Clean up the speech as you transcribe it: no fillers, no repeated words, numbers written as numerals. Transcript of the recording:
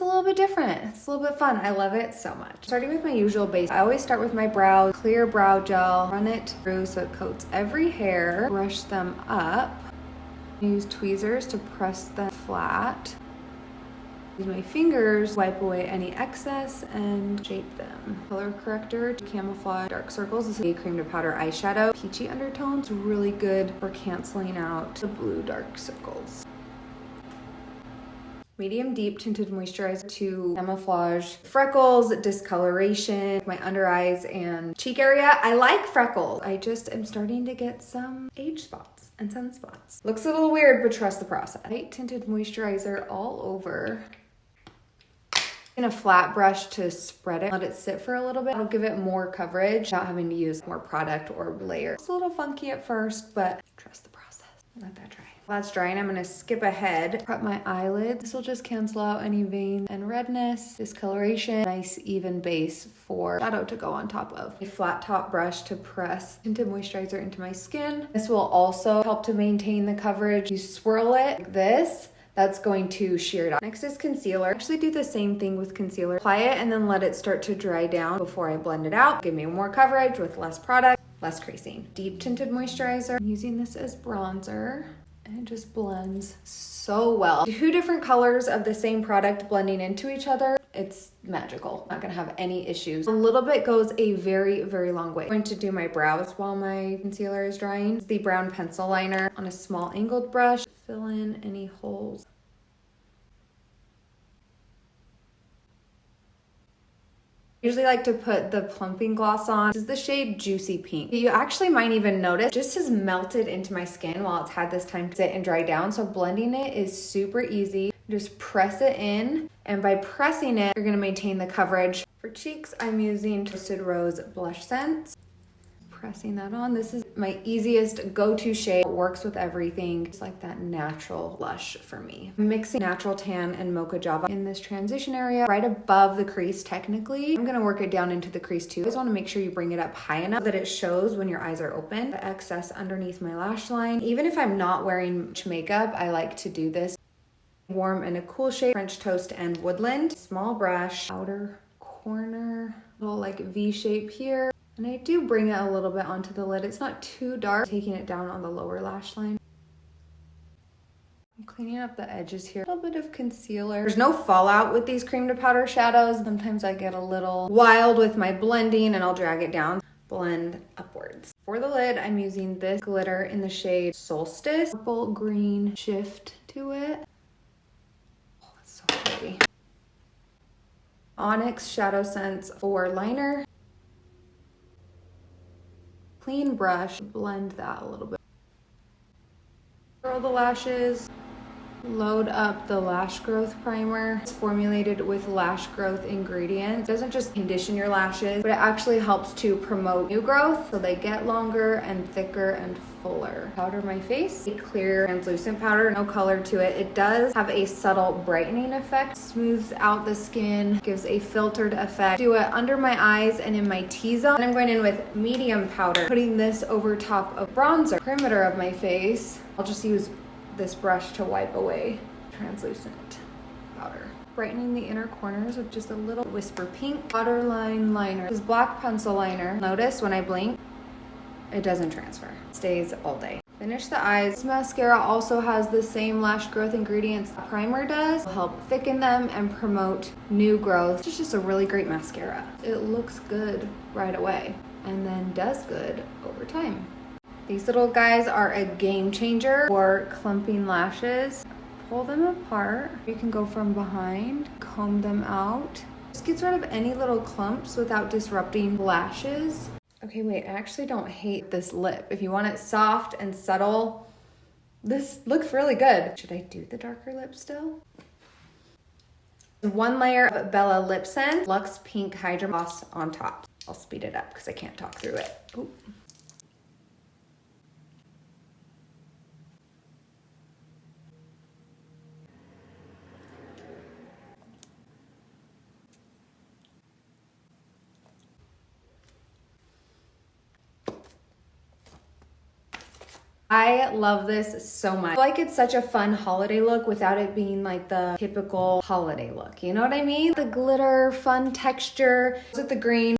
little bit different. It's a little bit fun. I love it so much. Starting with my usual base, I always start with my brows, clear brow gel, run it through so it coats every hair, brush them up, use tweezers to press them flat. Use my fingers, wipe away any excess and shape them. Color corrector to camouflage dark circles. This is a cream to powder eyeshadow. Peachy undertones, really good for canceling out the blue dark circles. Medium deep tinted moisturizer to camouflage freckles, discoloration, my under eyes and cheek area. I like freckles. I just am starting to get some age spots and sunspots. Looks a little weird, but trust the process. Light tinted moisturizer all over. In a flat brush to spread it, let it sit for a little bit. It'll give it more coverage without having to use more product or layer. It's a little funky at first, but trust the process. Let that dry. While that's drying, I'm gonna skip ahead, prep my eyelids. This will just cancel out any veins and redness, discoloration. Nice even base for shadow to go on top of. A flat top brush to press tinted moisturizer into my skin. This will also help to maintain the coverage. You swirl it like this. That's going to shear it off. Next is concealer. Actually do the same thing with concealer. Apply it and then let it start to dry down before I blend it out. Give me more coverage with less product, less creasing. Deep tinted moisturizer. I'm using this as bronzer and it just blends so well. 2 different colors of the same product blending into each other. It's magical. Not gonna have any issues. A little bit goes a very, very long way. I'm going to do my brows while my concealer is drying. It's the brown pencil liner on a small angled brush. Fill in any holes. I usually like to put the plumping gloss on. This is the shade Juicy Pink. You actually might even notice just has melted into my skin while it's had this time to sit and dry down. So blending it is super easy. Just press it in, and by pressing it, you're gonna maintain the coverage. For cheeks, I'm using Twisted Rose Blush Sense. Pressing that on. This is my easiest go-to shade. It works with everything. It's like that natural blush for me. I'm mixing Natural Tan and Moca Java in this transition area, right above the crease technically. I'm gonna work it down into the crease too. I just wanna make sure you bring it up high enough that it shows when your eyes are open. The excess underneath my lash line. Even if I'm not wearing much makeup, I like to do this. Warm and a cool shade, French Toast and Woodland. Small brush, outer corner, little like V shape here. And I do bring it a little bit onto the lid. It's not too dark, taking it down on the lower lash line. I'm cleaning up the edges here. A little bit of concealer. There's no fallout with these cream to powder shadows. Sometimes I get a little wild with my blending and I'll drag it down. Blend upwards. For the lid, I'm using this glitter in the shade Solstice. Purple green shift to it. Oh, that's so pretty. Onyx ShadowSense for liner. Clean brush, blend that a little bit. Curl the lashes, load up the lash growth primer. It's formulated with lash growth ingredients. It doesn't just condition your lashes, but it actually helps to promote new growth so they get longer and thicker and fuller. Powder my face, a clear translucent powder, no color to it. It does have a subtle brightening effect, smooths out the skin, gives a filtered effect. Do it under my eyes and in my T-zone. And I'm going in with medium powder, putting this over top of bronzer. Perimeter of my face, I'll just use this brush to wipe away translucent powder. Brightening the inner corners with just a little Whisper Pink waterline liner. This black pencil liner, notice when I blink, it doesn't transfer. It stays all day. Finish the eyes. This mascara also has the same lash growth ingredients the primer does. It'll help thicken them and promote new growth. It's just a really great mascara. It looks good right away and then does good over time. These little guys are a game changer for clumping lashes. Pull them apart. You can go from behind, comb them out. Just gets rid of any little clumps without disrupting lashes. Okay, wait, I actually don't hate this lip. If you want it soft and subtle, this looks really good. Should I do the darker lip still? 1 layer of Bella Lip Sense, Luxe Pink Hydra Gloss on top. I'll speed it up because I can't talk through it. Ooh. I love this so much. I feel like it's such a fun holiday look without it being like the typical holiday look. You know what I mean? The glitter, fun texture with the green.